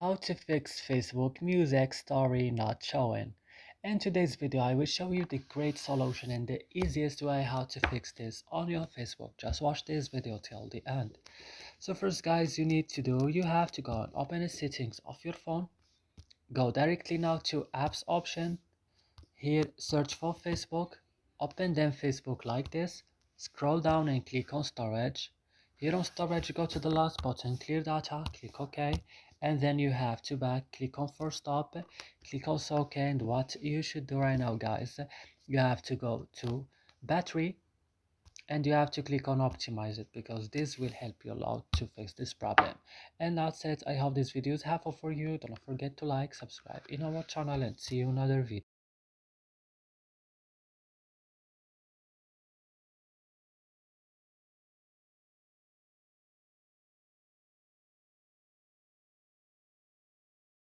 How to fix Facebook music story not showing. In today's video, I will show you the great solution and the easiest way how to fix this on your Facebook. Just watch this video till the end. So first guys, you have to go and open the settings of your phone. Go directly now to apps option. Here search for Facebook. Open then Facebook like this. Scroll down and click on storage. Here on storage, go to the last button, clear data, click OK, and then you have to back, click on force stop, click also OK, and what you should do right now guys, you have to go to battery and you have to click on optimize it because this will help you a lot to fix this problem. And that's it. I hope this video is helpful for you. Don't forget to like, subscribe in our channel, and see you in another video.